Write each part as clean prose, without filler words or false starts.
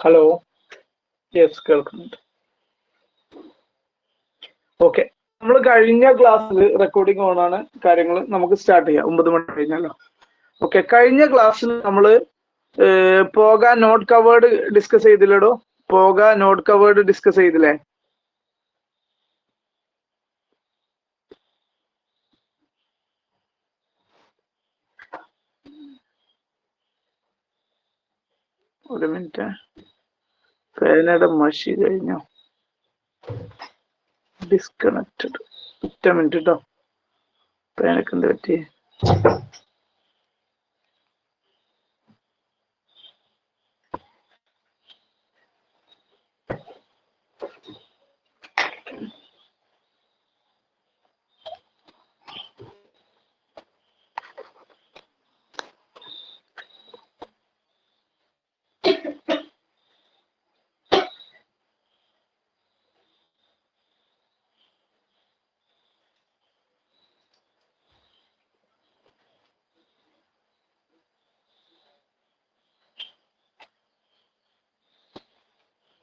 Hello, yes കേൾക്കുന്നുണ്ട്. Okay, നമ്മൾ കഴിഞ്ഞ ക്ലാസ്സിൽ റെക്കോർഡിംഗ് ഓൺ ആണ്. കാര്യങ്ങൾ നമുക്ക് സ്റ്റാർട്ട് ചെയ്യാം. 9 മണി കഴിഞ്ഞല്ലോ. ഓക്കെ, കഴിഞ്ഞ ക്ലാസ്സിൽ നമ്മൾ പോകാൻ നോട്ട് കവേർഡ് ഡിസ്കസ് ചെയ്തില്ലടോ. പോകാൻ നോട്ട് കവേർഡ് ഡിസ്കസ് ചെയ്തില്ലേ? ഒരു മിനിറ്റ്, പേനയുടെ മഷി കഴിഞ്ഞോ? ഡിസ്കണക്റ്റഡ്. ഒറ്റ മിനിറ്റ് കേട്ടോ, പേനക്ക് എന്ത് പറ്റി?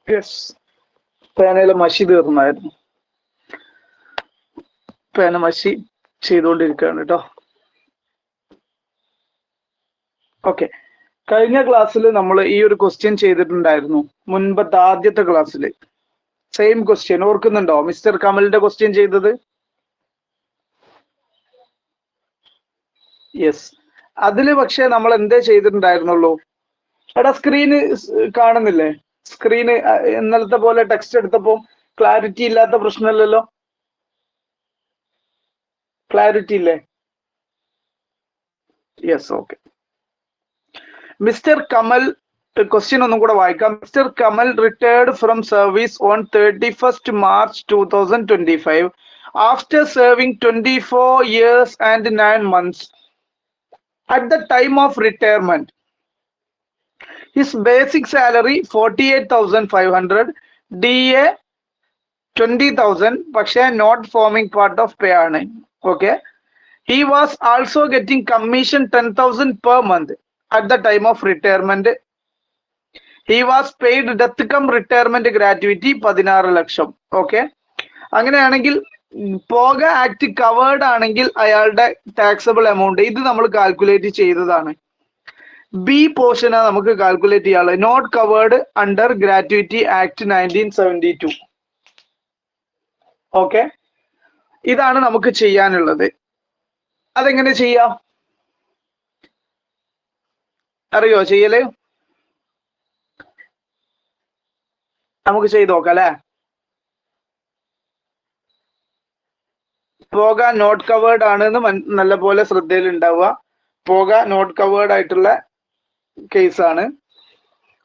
യെസ്, പേനയിലെ മഷി തീർന്നായിരുന്നു. പേന മഷി ചെയ്തുകൊണ്ടിരിക്കുകയാണ് കേട്ടോ. ഓക്കെ, കഴിഞ്ഞ ക്ലാസ്സിൽ നമ്മൾ ഈ ഒരു ക്വസ്റ്റ്യൻ ചെയ്തിട്ടുണ്ടായിരുന്നു. മുൻപത്തെ ആദ്യത്തെ ക്ലാസ്സിൽ സെയിം ക്വസ്റ്റ്യൻ ഓർക്കുന്നുണ്ടോ? മിസ്റ്റർ കമലിന്റെ ക്വസ്റ്റ്യൻ ചെയ്തത്. യെസ്, അതില് പക്ഷെ നമ്മൾ എന്തേ ചെയ്തിട്ടുണ്ടായിരുന്നുള്ളൂ? എടാ സ്ക്രീന് കാണുന്നില്ലേ? സ്ക്രീന് ഇന്നലത്തെ പോലെ ടെക്സ്റ്റ് എടുത്തപ്പോ ക്ലാരിറ്റി ഇല്ലാത്ത പ്രശ്നമല്ലല്ലോ? ക്ലാരിറ്റി ഇല്ലേ? Yes, okay. Mister Kamal, question ഒന്നും കൂടെ വായിക്കാം. Mister Kamal retired from service on 31st March 2025 after serving 24 years and 9 months. At the time of retirement, his basic salary 48,500, DA 20,000, പക്ഷേ not forming part of pay ആണ്. Okay, he was also getting commission 10,000 per month at the time of retirement. He was paid death cum retirement gratuity 16 lakh. Okay, അങ്ങനെയാണെങ്കിൽ പോക act covered ആണെങ്കിൽ അയാളുടെ taxable amount ഇത് നമ്മൾ calculate ചെയ്തതാണ്. B പോർഷനാണ് നമുക്ക് കാൽക്കുലേറ്റ് ചെയ്യാനുള്ളത്. Not covered under gratuity act 1972. Okay, ഇതാണ് നമുക്ക് ചെയ്യാനുള്ളത്. അതെങ്ങനെ ചെയ്യാം അറിയോ? ചെയ്യല് നമുക്ക് ചെയ്ത് നോക്കാം അല്ലെ? പോക നോട്ട് കവേർഡ് ആണെന്ന് നല്ല പോലെ ശ്രദ്ധയിൽ ഉണ്ടാവുക. പോക നോട്ട് കവേർഡ് ആയിട്ടുള്ള കേസാണ്.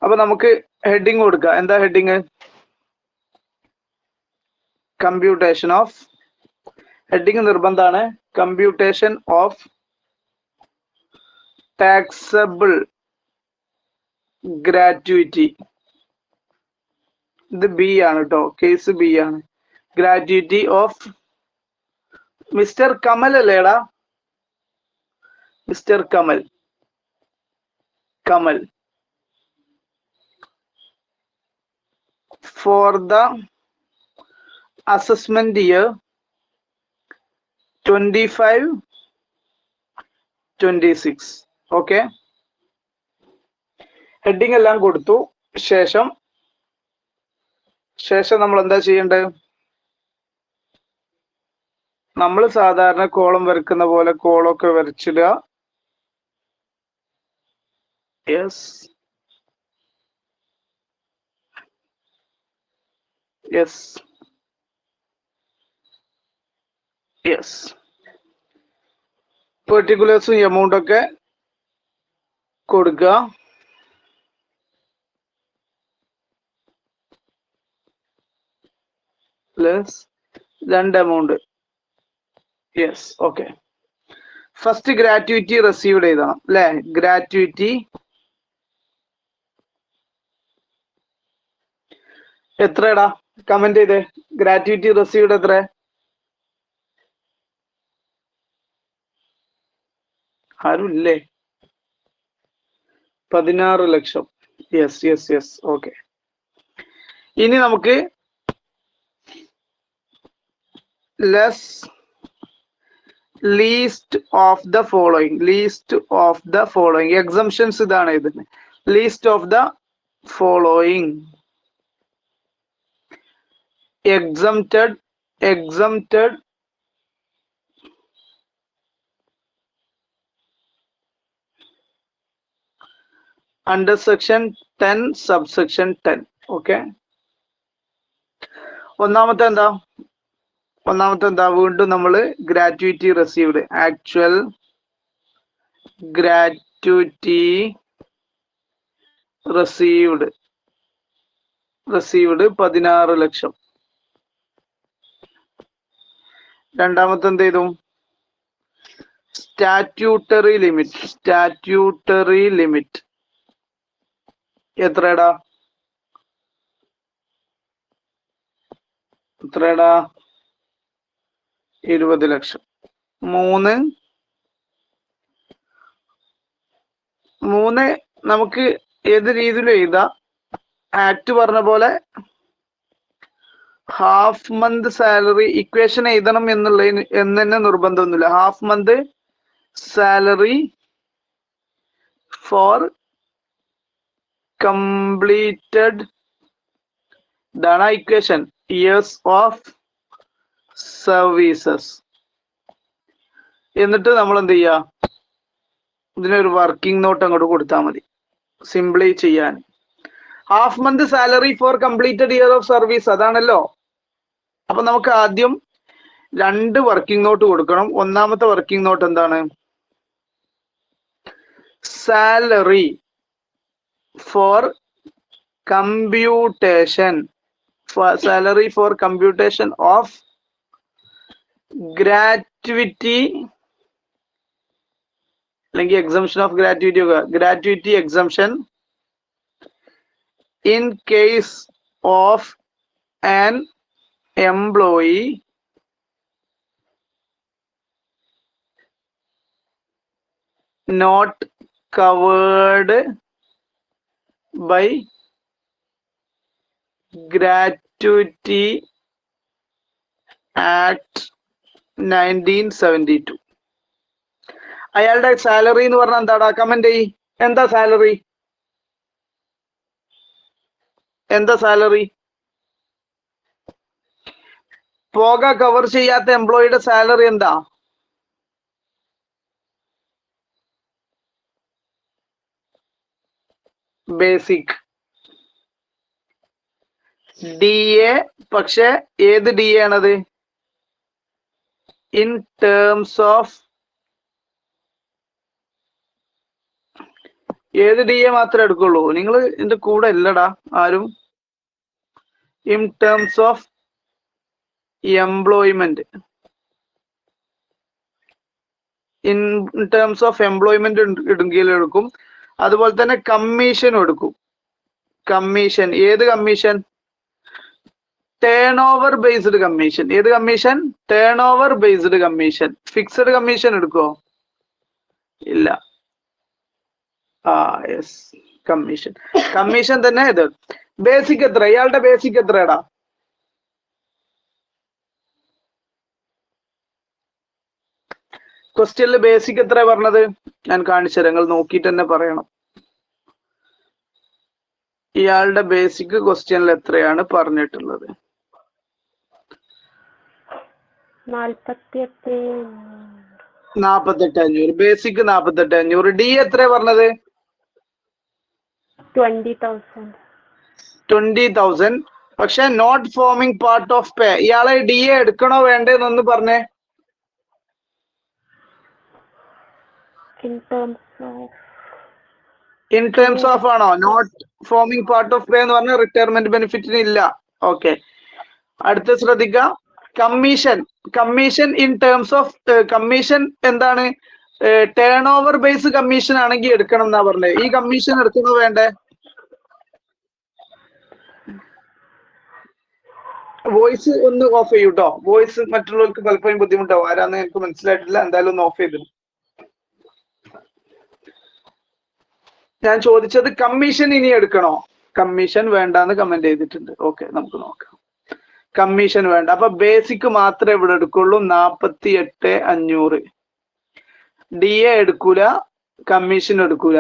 അപ്പൊ നമുക്ക് ഹെഡിങ് കൊടുക്കാം. എന്താ ഹെഡിങ്? കമ്പ്യൂട്ടേഷൻ ഓഫ്, ഹെഡിങ് നിർബന്ധമാണ്. Computation of taxable gratuity. ഇത് ബി ആണ് കേട്ടോ, കേസ് ബി ആണ്. ഗ്രാറ്റുവിറ്റി ഓഫ് മിസ്റ്റർ കമൽ അല്ലേടാ? Mister Kamal, Kamal for the assessment year 25-26. Okay, heading എല്ലാം കൊടുത്തു. ശേഷം നമ്മൾ എന്താ ചെയ്യേണ്ടത്? നമ്മൾ സാധാരണ കോളം വരക്കുന്ന പോലെ കോളമൊക്കെ വരച്ചിടുക. Yes, yes, yes. പെർട്ടിക്കുലേഴ്സും എമൗണ്ട് ഒക്കെ കൊടുക്കുക. Plus 2 amount. Yes, okay. First gratuity received എഴുതണം അല്ലെ? ഗ്രാറ്റുവിറ്റി എത്രടാ? കമന്റ് ചെയ്തേ. ഗ്രാറ്റുവിറ്റി റിസീവ്ഡ് എത്ര? ആരും ഇല്ലേ? 16 ലക്ഷം. Yes yes yes, okay. ഇനി നമുക്ക് list of the following exemptions ഇതാണ് ഇതിന്. List of the following exempted under section 10 subsection 10. Okay, ഒന്നാമത്തെ എന്താ വീണ്ടും നമ്മൾ gratuity received, actual gratuity received 16 ലക്ഷം. രണ്ടാമത്തെ എന്ത് ചെയ്തു? സ്റ്റാറ്റ്യൂട്ടറി ലിമിറ്റ് എത്രടാ? 20 ലക്ഷം. മൂന്ന് നമുക്ക് ഏത് രീതിയിൽ എഴുതാം? ആക്ട് പറഞ്ഞ പോലെ ഹാഫ് മന്ത് സാലറി ഇക്വേഷൻ എഴുതണം എന്ന് തന്നെ നിർബന്ധമൊന്നുമില്ല. Half month salary for completed, ഇതാണ് ഇക്വേഷൻ, ഇയേഴ്സ് ഓഫ് സർവീസസ്. എന്നിട്ട് നമ്മൾ എന്ത് ചെയ്യാ? ഇതിനൊരു വർക്കിംഗ് നോട്ട് അങ്ങോട്ട് കൊടുത്താൽ മതി സിംപ്ലി ചെയ്യാൻ. Half month salary for completed year of service അതാണല്ലോ. അപ്പൊ നമുക്ക് ആദ്യം 2 വർക്കിംഗ് നോട്ട് കൊടുക്കണം. ഒന്നാമത്തെ വർക്കിംഗ് നോട്ട് എന്താണ്? Salary for computation of gratuity അല്ലെങ്കിൽ exemption of gratuity exemption in case of an employee not covered by Gratuity Act 1972. അയാളുടെ salary എന്ന് പറഞ്ഞാൽ എന്താടാ? കമന്റ് ചെയ്യ്. എന്താ സാലറി? പോക കവർ ചെയ്യാത്ത എംപ്ലോയിയുടെ സാലറി എന്താ? Basic DA. പക്ഷെ ഏത് DA ആണത്? ഇൻ ടേംസ് ഓഫ് ഏത് DA മാത്രമേ എടുക്കുള്ളൂ? നിങ്ങൾ ഇതിന്റെ കൂടെ ഇല്ലടാ ആരും. ഇൻ ടേംസ് ഓഫ് എംപ്ലോയ്മെന്റ്, ഇടുമെങ്കിൽ എടുക്കും. അതുപോലെ തന്നെ കമ്മീഷനും എടുക്കും. കമ്മീഷൻ ഏത് commission? Turnover based commission. ഏത് commission? Turnover based commission. Fixed commission എടുക്കോ? ഇല്ല. യെസ്, കമ്മീഷൻ തന്നെ. ഇത് ബേസിക് എത്ര? ഇയാളുടെ ബേസിക് എത്രയാടാ? ക്വസ്റ്റ്യനിൽ ബേസിക് എത്ര പറഞ്ഞത്? ഞാൻ കാണിച്ചു തരാം, നിങ്ങൾ നോക്കിയിട്ട് തന്നെ പറയണം. ഇയാളുടെ ബേസിക് ക്വസ്റ്റ്യനിൽ എത്രയാണ് പറഞ്ഞിട്ടുള്ളത്? 48,500. ബേസിക് 48,500. ഡി എത്ര പറഞ്ഞത്? 20,000. പക്ഷെ not forming part of pay. ഇയാളെ DA എടുക്കണോ വേണ്ടേന്നൊന്ന് പറഞ്ഞേ. ഇൻ ടേംസ് ഓഫ് ആണോ? Not forming part of pay എന്ന് പറഞ്ഞാൽ റിട്ടയർമെന്റ് ബെനിഫിറ്റിന് ഇല്ല. ഓക്കെ, അടുത്ത ശ്രദ്ധിക്കുക. Commission in terms of commission എന്താണ്? ടേൺ ഓവർ ബേസ് കമ്മീഷൻ ആണെങ്കിൽ എടുക്കണം എന്നാ പറഞ്ഞത്. ഈ കമ്മീഷൻ എടുക്കണോ വേണ്ടേ? വോയിസ് ഒന്ന് ഓഫ് ചെയ്യൂട്ടോ. വോയിസ് മറ്റുള്ളവർക്ക് പലപ്പോഴും ബുദ്ധിമുട്ടാവും. ആരാന്ന് എനിക്ക് മനസ്സിലായിട്ടില്ല. എന്തായാലും ഒന്ന് ഓഫ് ചെയ്തു. ഞാൻ ചോദിച്ചത് കമ്മീഷൻ ഇനി എടുക്കണോ? കമ്മീഷൻ വേണ്ടാന്ന് കമന്റ് ചെയ്തിട്ടുണ്ട്. ഓക്കെ, നമുക്ക് നോക്കാം. കമ്മീഷൻ വേണ്ട. അപ്പൊ ബേസിക് മാത്രമേ ഇവിടെ എടുക്കുള്ളൂ. 48,500. DA എടുക്കൂല, കമ്മീഷൻ എടുക്കൂല.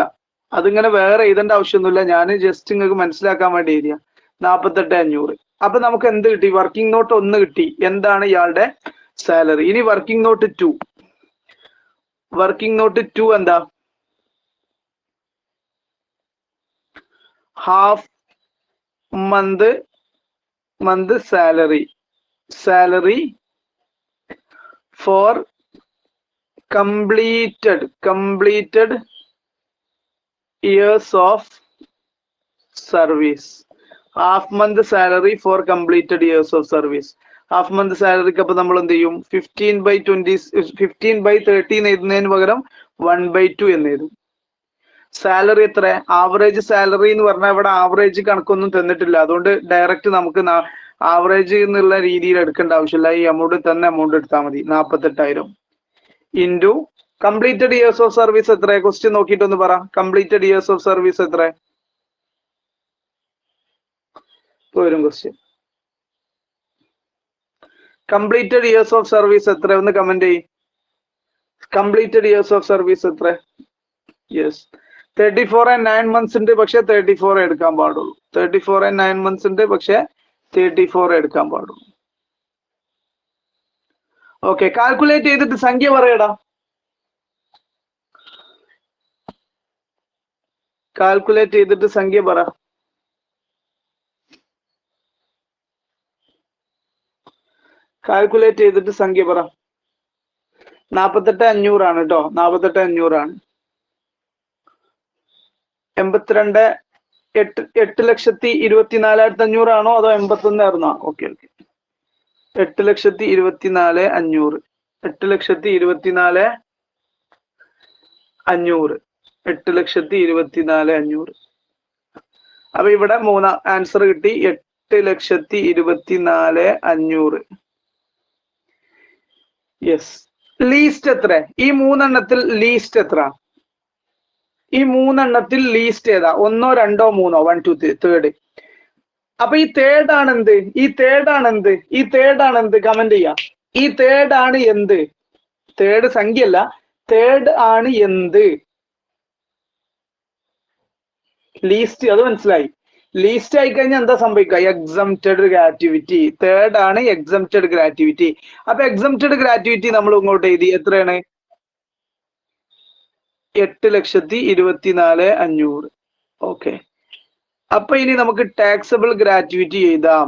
അതിങ്ങനെ വേറെ എഴുതേണ്ട ആവശ്യമൊന്നുമില്ല. ഞാൻ ജസ്റ്റ് നിങ്ങൾക്ക് മനസ്സിലാക്കാൻ വേണ്ടി എഴുതിയ 48,500. അപ്പൊ നമുക്ക് എന്ത് കിട്ടി? വർക്കിംഗ് നോട്ട് 1 കിട്ടി. എന്താണ് ഇയാളുടെ സാലറി? ഇനി വർക്കിംഗ് നോട്ട് 2. വർക്കിംഗ് നോട്ട് 2 എന്താ? Half month salary for completed years of service. Half month salary for completed years of service. Half month സാലറിക്ക് അപ്പൊ നമ്മൾ എന്ത് ചെയ്യും? 15/13 എഴുതുന്നതിന് പകരം 1/2 എന്ന് എഴുതും. സാലറി എത്ര? ആവറേജ് സാലറി എന്ന് പറഞ്ഞാൽ ഇവിടെ ആവറേജ് കണക്കൊന്നും തന്നിട്ടില്ല. അതുകൊണ്ട് ഡയറക്റ്റ് നമുക്ക് ആവറേജ് എന്നുള്ള രീതിയിൽ എടുക്കേണ്ട ആവശ്യമില്ല. ഈ എമൗണ്ട് തന്നെ എമൗണ്ട് എടുത്താൽ മതി. 48,000 into completed years of service എത്ര? ക്വസ്റ്റ്യൻ നോക്കിയിട്ടൊന്ന് പറ. കംപ്ലീറ്റഡ് ഇയേഴ്സ് ഓഫ് സർവീസ് എത്ര? വരും question. Completed years of service എത്ര? ഒന്ന് കമന്റ് ചെയ്യും. കംപ്ലീറ്റഡ് ഇയേഴ്സ് ഓഫ് സർവീസ് എത്ര? യെസ്, 34 and 9 months ഉണ്ട്, പക്ഷെ 34 എടുക്കാൻ പാടുള്ളൂ. 34 and 9 months ഉണ്ട്, പക്ഷെ 34 എടുക്കാൻ പാടുള്ളൂ. ഓക്കെ, കാൽക്കുലേറ്റ് ചെയ്തിട്ട് സംഖ്യ പറയടാ. കാൽക്കുലേറ്റ് ചെയ്തിട്ട് സംഖ്യ പറ. കാൽക്കുലേറ്റ് ചെയ്തിട്ട് സംഖ്യ പറ. 48,500 ആണ് കേട്ടോ. 48,500 ആണ്. 8,24,500 ആണോ അതോ 81 ആയിരുന്നോ? Okay okay, 8,24,500. 8,24,500. 8,24,500. അപ്പൊ ഇവിടെ മൂന്നാം ആൻസർ കിട്ടി. 8,24,500. യെസ്. ലീസ്റ്റ് എത്ര? ഈ മൂന്നെണ്ണത്തിൽ ലീസ്റ്റ് എത്ര? ഈ മൂന്നെണ്ണത്തിൽ ലീസ്റ്റ് ഏതാ? 1, 2, 3? 1, 2, 3, തേർഡ്. അപ്പൊ ഈ തേർഡ് ആണ് എന്ത്? ഈ തേർഡ് ആണ് എന്ത്? ഈ തേർഡ് ആണ് എന്ത്? കമന്റ് ചെയ്യാം. ഈ തേർഡ് ആണ് എന്ത്? തേർഡ് സംഖ്യല്ല, തേർഡ് ആണ് എന്ത്? ലീസ്റ്റ്. അത് മനസ്സിലായി. ലീസ്റ്റ് ആയി കഴിഞ്ഞാൽ എന്താ സംഭവിക്കുക? Exempted gratuity. തേർഡ് ആണ് എക്സംപ്റ്റഡ് ഗ്രാറ്റുവിറ്റി. അപ്പൊ എക്സംപ്റ്റഡ് ഗ്രാറ്റുവിറ്റി നമ്മൾ ഇങ്ങോട്ട് എഴുതി. എത്രയാണ്? 8,24,500. ഓക്കെ, അപ്പൊ ഇനി നമുക്ക് ടാക്സബിൾ ഗ്രാറ്റുവിറ്റി എഴുതാം.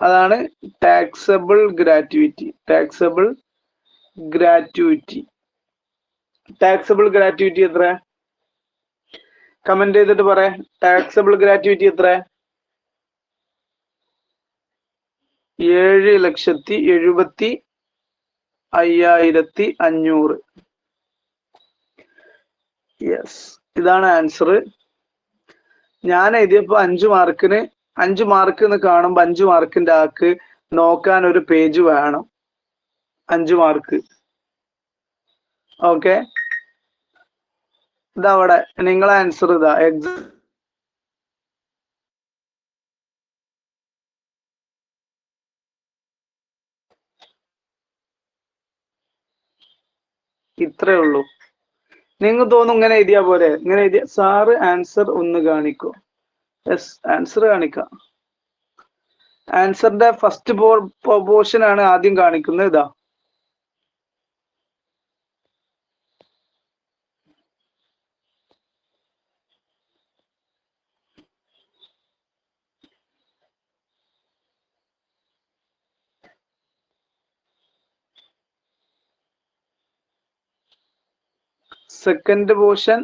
അതാണ് taxable gratuity. Taxable gratuity. Taxable gratuity എത്ര? കമന്റ് ചെയ്തിട്ട് പറയാം. ടാക്സബിൾ ഗ്രാറ്റുവിറ്റി എത്ര? 7,75,500. യെസ്, ഇതാണ് ആൻസർ. ഞാൻ എഴുതിയപ്പോ 5 മാർക്കിന് 5 മാർക്ക് എന്ന് കാണുമ്പോ 5 മാർക്കിന്റെ ആക്ക് നോക്കാൻ ഒരു പേജ് വേണം. 5 മാർക്ക്. ഓക്കെ, ഇതവിടെ നിങ്ങളെ ആൻസർ ഇതാ. ഇത്രേ ഉള്ളൂ. നിങ്ങൾ തോന്നും ഇങ്ങനെ എഴുതിയാ പോലെ. ഇങ്ങനെ എഴുതിയ സാറ് ആൻസർ ഒന്ന് കാണിക്കോ? യെസ്, ആൻസർ കാണിക്കാം. ആൻസറിന്റെ ഫസ്റ്റ് പോർഷൻ ആണ് ആദ്യം കാണിക്കുന്നത്. ഇതാ. സെക്കൻഡ് പോർഷൻ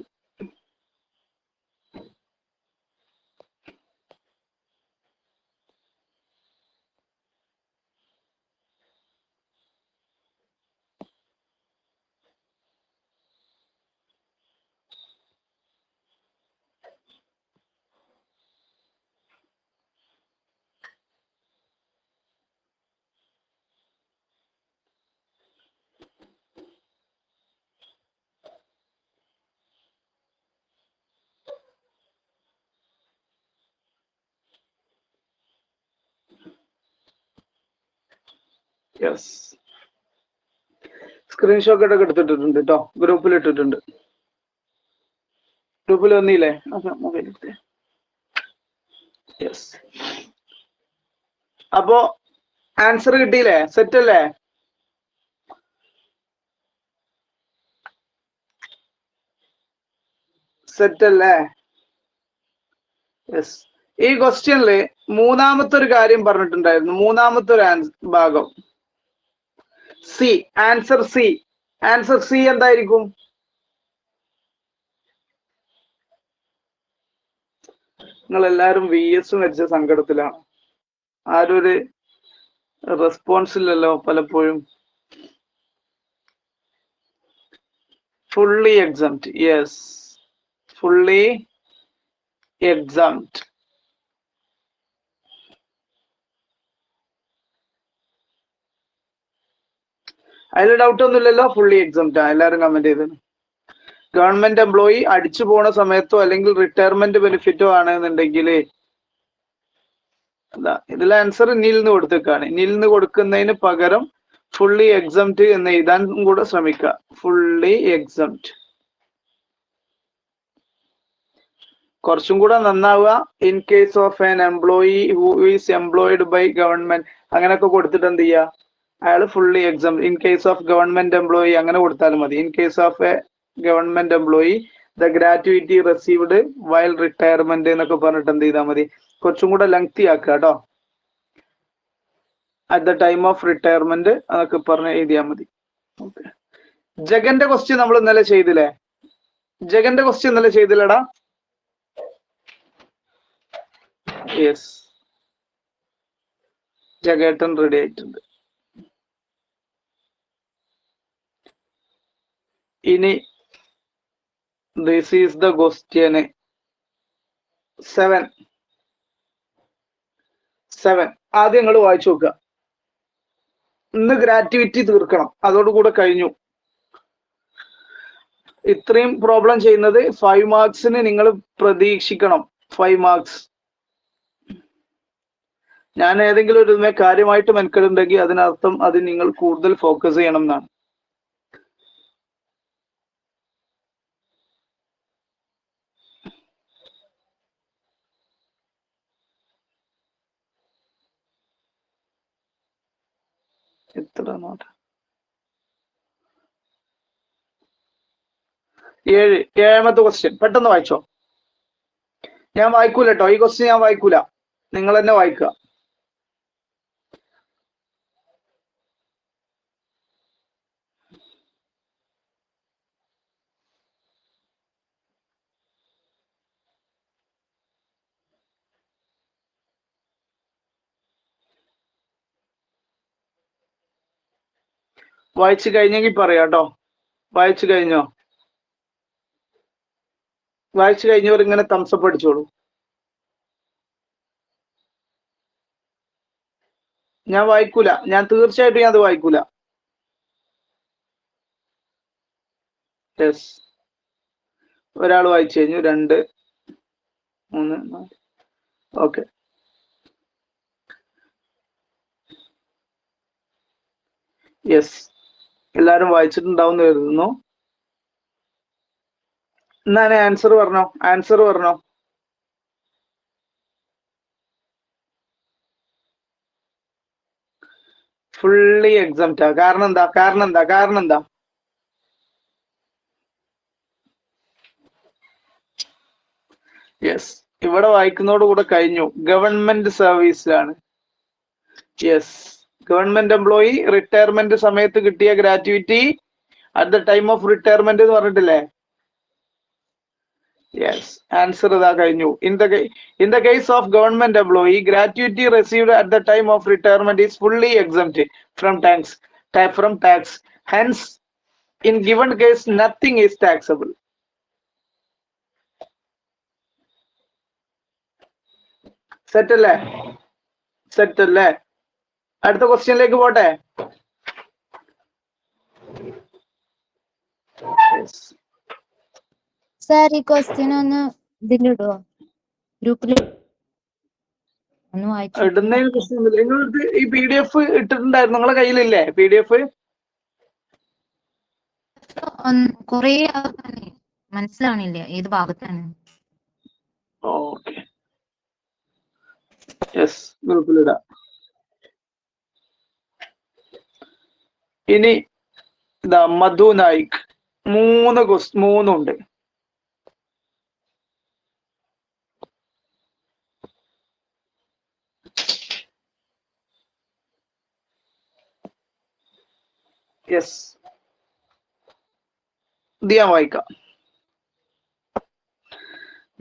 യെസ്, സ്ക്രീൻഷോട്ട് ഒക്കെ എടുത്തിട്ടുണ്ട് കേട്ടോ, ഗ്രൂപ്പിൽ ഇട്ടിട്ടുണ്ട്. ഗ്രൂപ്പിൽ വന്നില്ലേ? മൊബൈൽ. യെസ്, അപ്പോ ആൻസർ കിട്ടിയില്ലേ? സെറ്റ് അല്ലേ? സെറ്റ് അല്ലേ? യെസ്. ഈ ക്വസ്റ്റ്യനില് മൂന്നാമത്തെ ഒരു കാര്യം പറഞ്ഞിട്ടുണ്ടായിരുന്നു. മൂന്നാമത്തെ ഒരു ഭാഗം C. Answer C. Answer C എന്തായിരിക്കും? നിങ്ങൾ എല്ലാവരും VS വെച്ച സങ്കടത്തിലാണ്. ആരും ഒരു റെസ്പോൺസ് ഇല്ലല്ലോ പലപ്പോഴും. Fully exempt. Yes, fully exempt. അതിൽ ഡൗട്ട് ഒന്നുമില്ലല്ലോ, ഫുള്ളി എക്സംപ്റ്റ്. എല്ലാവരും കമന്റ് ചെയ്തത്. ഗവൺമെന്റ് എംപ്ലോയി അടിച്ചു പോണ സമയത്തോ അല്ലെങ്കിൽ റിട്ടയർമെന്റ് ബെനിഫിറ്റോ ആണെന്നുണ്ടെങ്കിൽ ഇതിൽ ആൻസർ നിൽന്ന് കൊടുത്തേക്കാണ്. നിൽന്ന് കൊടുക്കുന്നതിന് പകരം ഫുള്ളി എക്സംപ്റ്റ് എന്ന് എഴുതാൻ കൂടെ ശ്രമിക്കുക. ഫുള്ളി എക്സംപ്റ്റ് കുറച്ചും കൂടെ നന്നാവുക. In case of an employee who is employed by government അങ്ങനെയൊക്കെ കൊടുത്തിട്ട് എന്ത് ചെയ്യുക, അയാൾ fully exempt. In case of government employee അങ്ങനെ കൊടുത്താലും മതി. In case of a government employee the gratuity received while retirement എന്നൊക്കെ പറഞ്ഞിട്ട് എന്ത് ചെയ്താൽ മതി, കുറച്ചും കൂടെ ലെങ്തി ആക്കുക കേട്ടോ. At the time of retirement അതൊക്കെ പറഞ്ഞ് എഴുതിയാൽ മതി. ഓക്കെ. ജഗന്റെ ക്വസ്റ്റ്യൻ നമ്മൾ ഇന്നലെ ചെയ്തില്ലേ? ജഗന്റെ ക്വസ്റ്റ്യൻ ഇന്നലെ ചെയ്തില്ലടാ? യെസ്, ജഗേട്ടൻ റെഡി ആയിട്ടുണ്ട്. ഇനി ദിസ് ഈസ് ദ ക്വസ്റ്റ്യൻ 7. ആദ്യം നിങ്ങൾ വായിച്ചു നോക്കുക. ഇന്ന് ഗ്രാറ്റുവിറ്റി തീർക്കണം, അതോടുകൂടെ കഴിഞ്ഞു. ഇത്രയും പ്രോബ്ലം ചെയ്യുന്നത് 5 മാർക്സിന് നിങ്ങൾ പ്രതീക്ഷിക്കണം. 5 മാർക്സ്. ഞാൻ ഏതെങ്കിലും ഒരു കാര്യമായിട്ട് മെനക്കെടുണ്ടെങ്കിൽ അതിനർത്ഥം അത് നിങ്ങൾ കൂടുതൽ ഫോക്കസ് ചെയ്യണം എന്നാണ്. എത്ര നോട്ട്? 7ാമത്തെ ക്വസ്റ്റ്യൻ പെട്ടെന്ന് വായിച്ചോ. ഞാൻ വായിക്കൂല കേട്ടോ, ഈ ക്വസ്റ്റ്യൻ ഞാൻ വായിക്കൂല, നിങ്ങൾ തന്നെ വായിക്കുക. വായിച്ചു കഴിഞ്ഞെങ്കിൽ പറയാം കേട്ടോ. വായിച്ചു കഴിഞ്ഞോ? വായിച്ചു കഴിഞ്ഞവർ ഇങ്ങനെ തംസപ്പ് അടിച്ചോളൂ. ഞാൻ വായിക്കൂല, ഞാൻ തീർച്ചയായിട്ടും ഞാൻ അത് വായിക്കൂല. യെസ്, ഒരാൾ വായിച്ചു കഴിഞ്ഞു. 2, 3, 4. ഓക്കെ. യെസ്, എല്ലാരും വായിച്ചിട്ടുണ്ടാവും കരുതുന്നു. എന്നാണ് ആൻസർ പറഞ്ഞോ, ആൻസർ പറഞ്ഞോ. ഫുള്ളി എക്സംപ്റ്റാ. കാരണം എന്താ? യെസ്, ഇവിടെ വായിക്കുന്നതോടുകൂടെ കഴിഞ്ഞു. ഗവൺമെന്റ് സർവീസിലാണ്. യെസ്, ഗവൺമെന്റ് എംപ്ലോയി റിട്ടയർമെന്റ് സമയത്ത് കിട്ടിയ gratuity at the time of retirement എന്ന് പറഞ്ഞിട്ടില്ലേ? യെസ്, ആൻസർ ഇതാ കഴിഞ്ഞു. In the case of government employee gratuity received at the time of retirement is fully exempt from tax. Hence in given case nothing is taxable. Set അല്ലേ? അടുത്ത ക്വസ്റ്റ്യനിലേക്ക് പോട്ടെ. Sir ഈ question ഒന്ന് ഇതിലിടുവോ, ഗ്രൂപ്പിൽ? ഇടുന്നതിന് പ്രശ്നമൊന്നുമില്ല. നിങ്ങൾക്ക് ഈ PDF ഇട്ടിട്ടുണ്ടായിരുന്നു, നിങ്ങളെ കയ്യിലില്ലേ PDF? കൊറേ മനസ്സിലാവണില്ല ഏത് ഭാഗത്താണ്. ഓക്കെ, യെസ്, ഗ്രൂപ്പിലിടാം. ഇനി ഇതാ മധു നായിക്, 3 ഉണ്ട്. യെസ്, ഇത് ഞാൻ വായിക്കാം.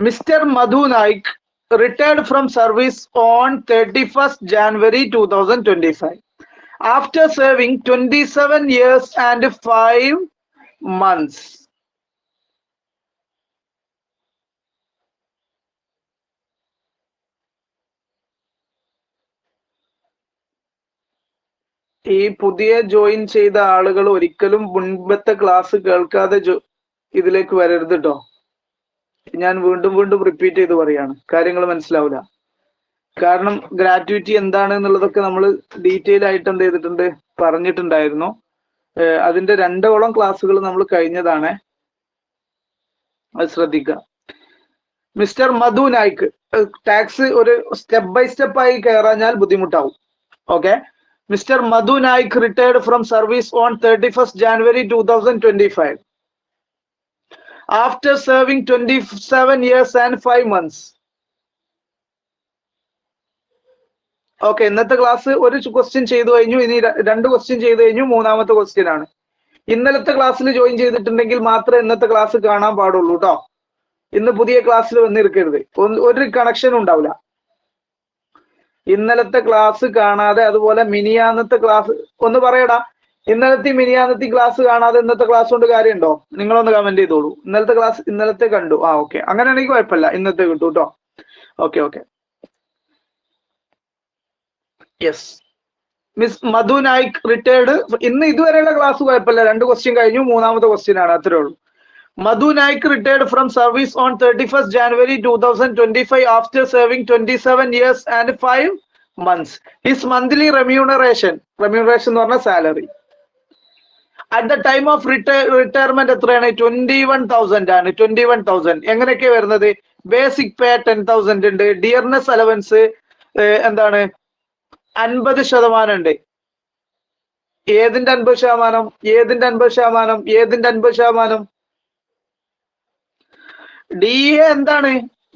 Mister Madhu Naik retired from service on 31st January 2025 after serving 27 years and 5 months. ഈ പുതിയ ജോയിൻ ചെയ്ത ആളുകൾ ഒരിക്കലും മുൻപത്തെ ക്ലാസ് കേൾക്കാതെ ഇതിലേക്ക് വരരുത് കേട്ടോ. ഞാൻ വീണ്ടും വീണ്ടും റിപ്പീറ്റ് ചെയ്ത് പറയാണ്, കാര്യങ്ങൾ മനസ്സിലാവില്ല. കാരണം ഗ്രാറ്റുവിറ്റി എന്താണ് എന്നുള്ളതൊക്കെ നമ്മൾ ഡീറ്റെയിൽ ആയിട്ട് എന്ത് ചെയ്തിട്ടുണ്ട്, പറഞ്ഞിട്ടുണ്ടായിരുന്നു. അതിന്റെ 2ഓളം ക്ലാസ്സുകൾ നമ്മൾ കഴിഞ്ഞതാണ്, അത് ശ്രദ്ധിക്കുക. മിസ്റ്റർ മധു നായിക്, ടാക്സ് ഒരു സ്റ്റെപ്പ് ബൈ സ്റ്റെപ്പ് ആയി കയറാഞ്ഞാൽ ബുദ്ധിമുട്ടാവും. Okay. Mr. Madhu Naik retired from service on 31st January 2025 after serving 27 years and 5 months. Okay, ഇന്നത്തെ ക്ലാസ് ഒരു ക്വസ്റ്റ്യൻ ചെയ്തു കഴിഞ്ഞു, ഇനി 2 ക്വസ്റ്റ്യൻ ചെയ്തു കഴിഞ്ഞു, 3ാമത്തെ ക്വസ്റ്റ്യൻ ആണ്. ഇന്നലത്തെ ക്ലാസ്സിൽ ജോയിൻ ചെയ്തിട്ടുണ്ടെങ്കിൽ മാത്രമേ ഇന്നത്തെ ക്ലാസ് കാണാൻ പാടുള്ളൂ കേട്ടോ. ഇന്ന് പുതിയ ക്ലാസ്സിൽ വന്നിരിക്കരുത്, ഒരു കണക്ഷൻ ഉണ്ടാവില്ല. ഇന്നലത്തെ ക്ലാസ് കാണാതെ, അതുപോലെ മിനിയാന്നത്തെ ക്ലാസ് ഒന്ന് പറയടാ, ഇന്നലത്തെ മിനിയാന്നത്തെ ക്ലാസ് കാണാതെ ഇന്നത്തെ ക്ലാസ് കൊണ്ട് കാര്യമുണ്ടോ? നിങ്ങളൊന്ന് കമന്റ് ചെയ്തോളൂ. ഇന്നലത്തെ ക്ലാസ് ഇന്നലത്തെ കണ്ടു, ഓക്കെ, അങ്ങനെയാണെങ്കിൽ കുഴപ്പമില്ല, ഇന്നത്തെ കിട്ടൂ കേട്ടോ. Okay okay, yes. മിസ് മധു നായിക് റിട്ടയർഡ്. ഇന്ന് ഇതുവരെയുള്ള ക്ലാസ് കുഴപ്പമില്ല, 2 ക്വസ്റ്റ്യൻ കഴിഞ്ഞു, 3ാമത്തെ ക്വസ്റ്റ്യൻ ആണ്, അത്രേ ഉള്ളൂ. Madhu Naik retired from service on 31st January 2025 after serving 27 years and 5 months. His monthly remuneration എന്ന് പറഞ്ഞ salary at the time of retirement എത്രയാണ്? 21,000 ആണ്. 21,000 എങ്ങനെയൊക്കെ വരുന്നത്? ബേസിക് പേ 10,000 ഉണ്ട്, ഡിയർനെസ് അലവൻസ് എന്താണ് 50% ഉണ്ട്. ഏതിന്റെ 50%? ഏതിന്റെ 50%? ഏതിന്റെ 50%? DA എന്താണ്?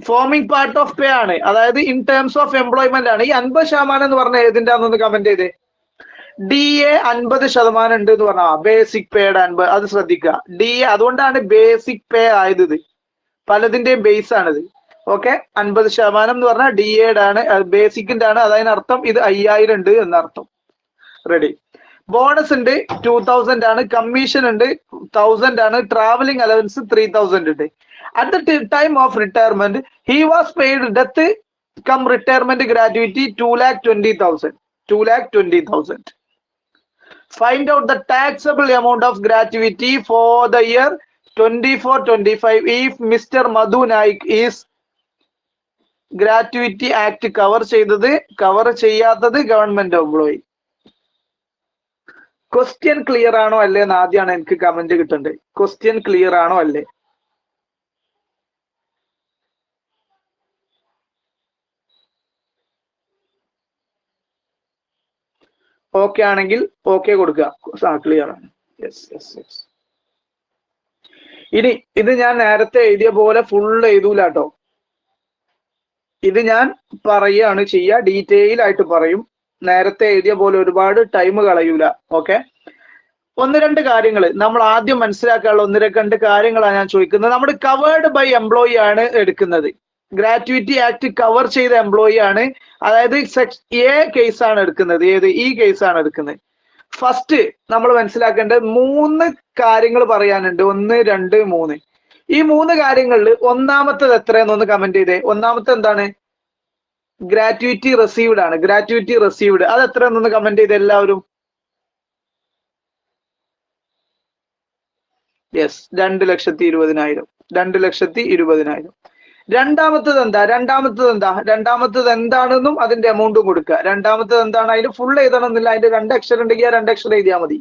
ഫോമിംഗ് പാർട്ട് ഓഫ് പേ ആണ്, അതായത് ഇൻ ടേംസ് ഓഫ് എംപ്ലോയ്മെന്റ് ആണ്. ഈ 50% എന്ന് പറഞ്ഞ ഏതിന്റെ ആണെന്ന് കമന്റ് ചെയ്തേ. DA 50% ഉണ്ട് എന്ന് പറഞ്ഞാ ബേസിക് പേയുടെ 50, അത് ശ്രദ്ധിക്കുക. DA അതുകൊണ്ടാണ് ബേസിക് പേ ആയത്, ഇത് പലതിന്റെയും ബേസ് ആണിത്. ഓക്കെ, 50% എന്ന് പറഞ്ഞാൽ DAയുടെ ആണ്, ബേസിക്കിന്റെ ആണ്, അതിനർത്ഥം ഇത് 5000 ഉണ്ട് എന്നർത്ഥം. റെഡി. ബോണസ് ഉണ്ട് 2000 ആണ്, കമ്മീഷൻ ഉണ്ട് 1000 ആണ്, ട്രാവലിംഗ് അലവൻസ് 3000 ഉണ്ട്. At the time of retirement, he was paid death cum retirement gratuity 2,20,000. 2,20,000. Find out the taxable amount of gratuity for the year 24-25 if Mr. Madhu Naik is Gratuity Act cover ചെയ്തത്, cover ചെയ്യാത്തത് government employee. Question clear ആണോ അല്ലേ എന്ന് ആദ്യമാണ് എനിക്ക് comment കിട്ടേണ്ടത്. Question clear ആണോ അല്ലേ? ഓക്കെ ആണെങ്കിൽ ഓക്കെ കൊടുക്കുക, ക്ലിയർ ആണ്. Yes yes yes. ഇനി ഇത് ഞാൻ നേരത്തെ എഴുതിയ പോലെ ഫുൾ എഴുതൂല കേട്ടോ, ഇത് ഞാൻ പറയുകയാണ് ചെയ്യുക, ഡീറ്റെയിൽ ആയിട്ട് പറയും. നേരത്തെ എഴുതിയ പോലെ ഒരുപാട് ടൈം കളയൂല. ഓക്കെ, 1-2 കാര്യങ്ങൾ നമ്മൾ ആദ്യം മനസ്സിലാക്കാനുള്ള 1-2 കാര്യങ്ങളാണ് ഞാൻ ചോദിക്കുന്നത്. നമ്മൾ കവേർഡ് ബൈ എംപ്ലോയി ആണ് എടുക്കുന്നത്. ഗ്രാറ്റുവിറ്റി ആക്ട് കവർ ചെയ്ത എംപ്ലോയി ആണ്, അതായത് A കേസാണ് എടുക്കുന്നത്. ഏത്? ഈ കേസാണ് എടുക്കുന്നത്. ഫസ്റ്റ് നമ്മൾ മനസ്സിലാക്കേണ്ടത് 3 കാര്യങ്ങൾ പറയാനുണ്ട്. 1, 2, 3. ഈ 3 കാര്യങ്ങളിൽ ഒന്നാമത്തത് എത്രയെന്നൊന്ന് കമന്റ് ചെയ്തേ. ഒന്നാമത്തെ എന്താണ്? ഗ്രാറ്റുവിറ്റി റിസീവ്ഡ് ആണ്. ഗ്രാറ്റുവിറ്റി റിസീവ്ഡ് അത് എത്രയെന്നൊന്ന് കമന്റ് ചെയ്ത് എല്ലാവരും. യെസ്, 2,20,000. 2,20,000. രണ്ടാമത്തത് എന്താണെന്നും അതിന്റെ എമൗണ്ടും കൊടുക്കുക. രണ്ടാമത്തത് എന്താണ്, അതിന് ഫുൾ എഴുതണമെന്നില്ല, അതിന്റെ 2 അക്ഷരം ഉണ്ടെങ്കിൽ ആ 2 അക്ഷരം എഴുതിയാൽ മതി.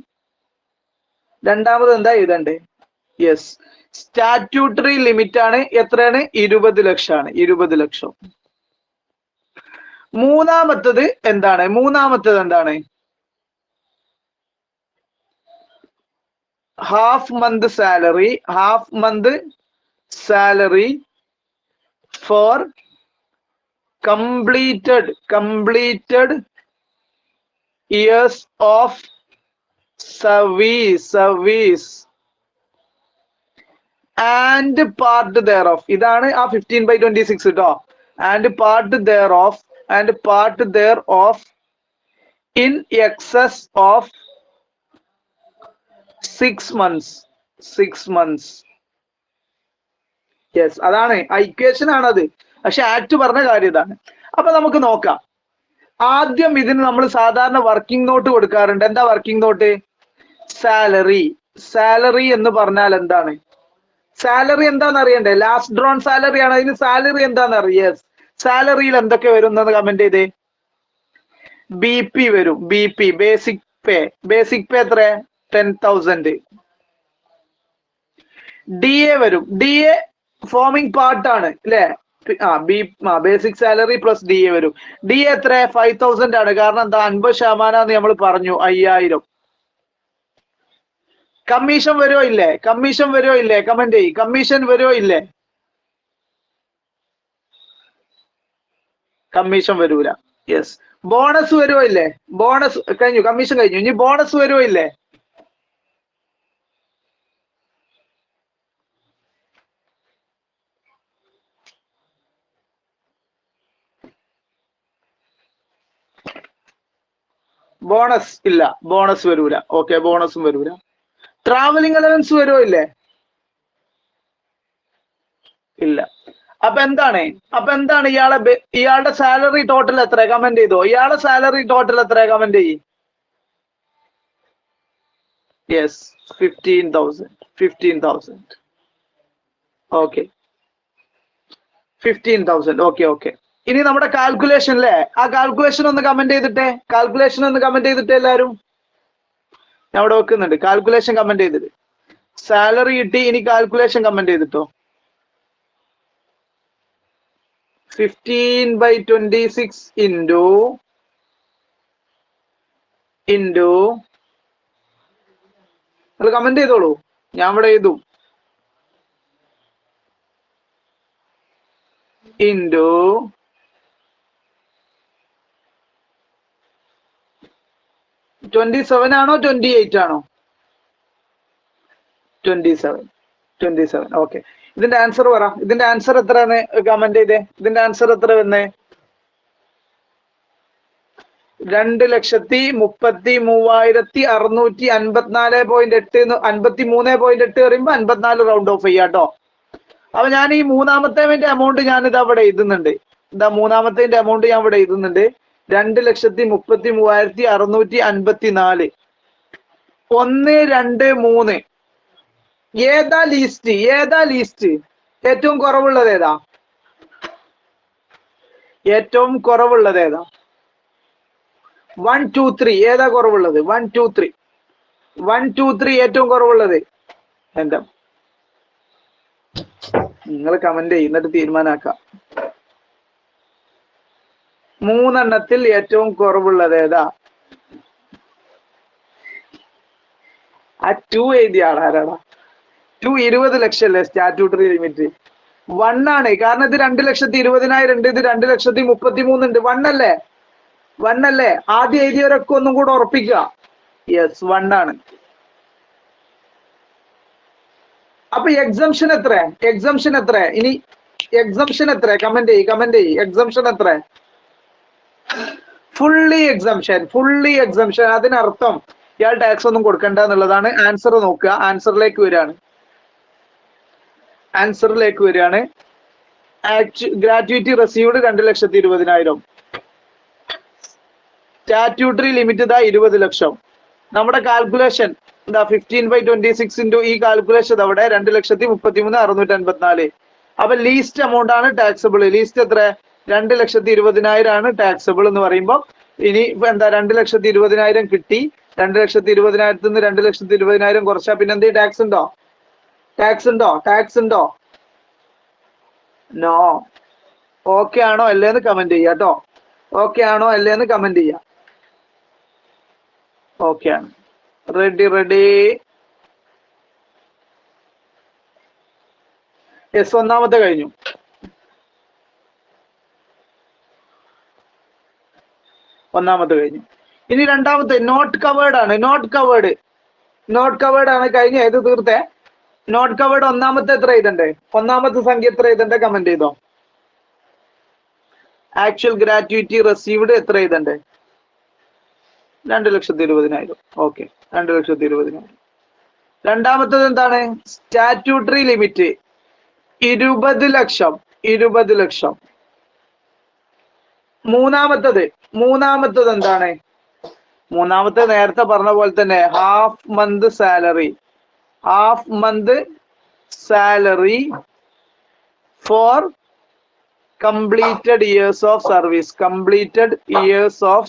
രണ്ടാമത് എന്താ എഴുതണ്ടേ? യെസ്, സ്റ്റാറ്റ്യൂട്ടറി ലിമിറ്റ് ആണ്. എത്രയാണ്? 20 ലക്ഷമാണ്. 20 ലക്ഷം. മൂന്നാമത്തത് എന്താണ്? Half month salary for completed years of service and part thereof. ഇതാണ് ആ 15/26 കേട്ടോ. and part thereof in excess of 6 months. Yes, അതാണ് ഇക്വേഷൻ ആണത്. പക്ഷെ ആക്ട് പറഞ്ഞ കാര്യം ഇതാണ്. അപ്പൊ നമുക്ക് നോക്കാം. ആദ്യം ഇതിന് നമ്മൾ സാധാരണ വർക്കിംഗ് നോട്ട് കൊടുക്കാറുണ്ട്. എന്താ വർക്കിംഗ് നോട്ട്? സാലറി എന്ന് പറഞ്ഞാൽ എന്താണ്? സാലറി എന്താന്ന് അറിയണ്ടേ? ലാസ്റ്റ് ഡ്രോൺ സാലറി ആണ്. അതിന് സാലറി എന്താന്ന് അറിയാം. സാലറിയിൽ എന്തൊക്കെ വരും എന്ന് കമന്റ് ചെയ്തേ. BP വരും. BP ബേസിക് പേ എത്ര? 10,000. DA വരും. DA ഫോമിംഗ് പാർട്ട് ആണ് അല്ലെ? ബേസിക് സാലറി പ്ലസ് DA വരും. DA എത്ര? 5,000 ആണ്. കാരണം എന്താ? 50% നമ്മൾ പറഞ്ഞു, 5,000. കമ്മീഷൻ വരുമോ ഇല്ലേ? കമന്റ് ചെയ്യ്. കമ്മീഷൻ വരുമോ ഇല്ലേ? കമ്മീഷൻ വരൂല. യെസ്. ബോണസ് വരുമോ ഇല്ലേ? ബോണസ് കഴിഞ്ഞു, കമ്മീഷൻ കഴിഞ്ഞു. ഇനി ബോണസ് വരുമോ ഇല്ലേ? ബോണസ് ഇല്ല, ബോണസ് വരൂല. ഓക്കെ, ബോണസും വരൂല. ട്രാവലിംഗ് അലവൻസ് വരുമോ ഇല്ലേ? ഇല്ല. അപ്പൊ എന്താണ് ഇയാളുടെ സാലറി ടോട്ടൽ എത്ര? കമന്റ് ചെയ്തോ. ഇയാളുടെ സാലറി ടോട്ടൽ എത്ര? കമന്റ് ചെയ്യ്. യെസ്, 15,000. ഓക്കെ, 15,000. ഓക്കെ. ഇനി നമ്മുടെ കാൽക്കുലേഷൻ അല്ലേ? ആ കാൽക്കുലേഷൻ ഒന്ന് കമന്റ് ചെയ്തിട്ടെ. എല്ലാവരും. ഞാൻ അവിടെ വെക്കുന്നുണ്ട്. കാൽക്കുലേഷൻ കമന്റ് ചെയ്തിട്ട്. സാലറി കിട്ടി. ഇനി കാൽക്കുലേഷൻ കമന്റ് ചെയ്തിട്ടോ. 15/26 into നിങ്ങൾ കമന്റ് ചെയ്തോളൂ. ഞാൻ ഇവിടെ എഴുതും. into 27 ആണോ 28 ആണോ? 27. ഓക്കെ. ഇതിന്റെ ആൻസർ പറ. ഇതിന്റെ ആൻസർ എത്രയാണ്? കമന്റ് ചെയ്തേ. ഇതിന്റെ ആൻസർ എത്ര വന്നേ? 2,33,654.8. 53.8 പറയുമ്പോ 54 റൗണ്ട് ഓഫ് ചെയ്യാട്ടോ. അപ്പൊ ഞാൻ ഈ മൂന്നാമത്തെ എമൗണ്ട് ഞാൻ ഇത് അവിടെ എഴുതുന്നുണ്ട്. മൂന്നാമത്തെ എമൗണ്ട് ഞാൻ ഇവിടെ എഴുതുന്നുണ്ട്. 2,33,654. 1, 2, 3. ഏതാ ലീസ്റ്റ്? ഏറ്റവും കുറവുള്ളത് ഏതാ? 1, 2, 3. ഏതാ കുറവുള്ളത്? 1, 2, 3. 1, 2, 3 ഏറ്റവും കുറവുള്ളത്. എന്താ? നിങ്ങൾ കമന്റ് ചെയ്യുന്നിട്ട് തീരുമാനാക്കാം. 3 എണ്ണത്തിൽ ഏറ്റവും കുറവുള്ളത് ഏതാ? ആ 2 എഴുതിയ ആളാരാടാ? 2 20 ലക്ഷം അല്ലേ സ്റ്റാറ്റ്യൂട്ടറി ലിമിറ്റ്? 1 ആണ്. കാരണം ഇത് 2,20,000 ഉണ്ട്. ഇത് 2,33,000 ഉണ്ട്. 1 അല്ലേ? ആദ്യം എഴുതിയവരൊക്കെ ഒന്നും കൂടെ ഉറപ്പിക്കുക. യെസ്, 1 ആണ്. അപ്പൊ എക്സംഷൻ എത്ര? ഇനി എക്സംഷൻ എത്ര? കമന്റ് ചെയ്യ്. എക്സംഷൻ എത്ര? Fully exemption. അതിനർത്ഥം ഇയാൾ ടാക്സ് ഒന്നും കൊടുക്കണ്ട എന്നുള്ളതാണ്. ആൻസർ നോക്കുക. ആൻസറിലേക്ക് വരികയാണ്. Gratuity received 2,20,000. സ്റ്റാറ്റ്യൂട്ടറി ലിമിറ്റ് 20 ലക്ഷം. നമ്മുടെ കാൽക്കുലേഷൻ 15/26 into ഈ കാൽക്കുലേഷൻ അവിടെ 2,33,654. അപ്പൊ ലീസ്റ്റ് എമൗണ്ട് ആണ് ടാക്സബിൾ. ലീസ്റ്റ് എത്ര? 2,20,000 ആണ് ടാക്സബിൾ എന്ന് പറയുമ്പോൾ ഇനി എന്താ 2,20,000 കിട്ടി. 2,20,000 നിന്ന് 2,20,000 കുറച്ചാ പിന്നെ എന്ത് ടാക്സ് ഉണ്ടോ? ടാക്സ് ഉണ്ടോ? ടാക്സ് ഉണ്ടോ? നോ. ഓക്കെ ആണോ അല്ലേന്ന് കമന്റ് ചെയ്യാം കേട്ടോ. ഓക്കെ ആണോ അല്ലേന്ന് കമന്റ് ചെയ്യാം. ഓക്കെ ആണ്. റെഡി. യെസ്, ഒന്നാമത്തെ കഴിഞ്ഞു. ഇനി രണ്ടാമത്തെ നോട്ട് കവേർഡ് ആണ്. നോട്ട് കവേർഡ് ആണ് കഴിഞ്ഞ ഏത് തീർത്തെ. നോട്ട് കവേർഡ് ഒന്നാമത്തെ എത്ര എഴുതണ്ടേ? ഒന്നാമത്തെ സംഖ്യ എത്ര എഴുതണ്ടേ? കമന്റ് ചെയ്തോ. ആക്ച്വൽ ഗ്രാറ്റുവിറ്റി റിസീവ്ഡ് എത്ര എഴുതണ്ടേ? 2,20,000. ഓക്കെ, 2,20,000. രണ്ടാമത്തത് എന്താണ്? സ്റ്റാറ്റ്യൂട്ടറി ലിമിറ്റ് 20 ലക്ഷം. മൂന്നാമത്തത് എന്താണ്? മൂന്നാമത്തെ നേരത്തെ പറഞ്ഞ പോലെ തന്നെ half month salary for completed years of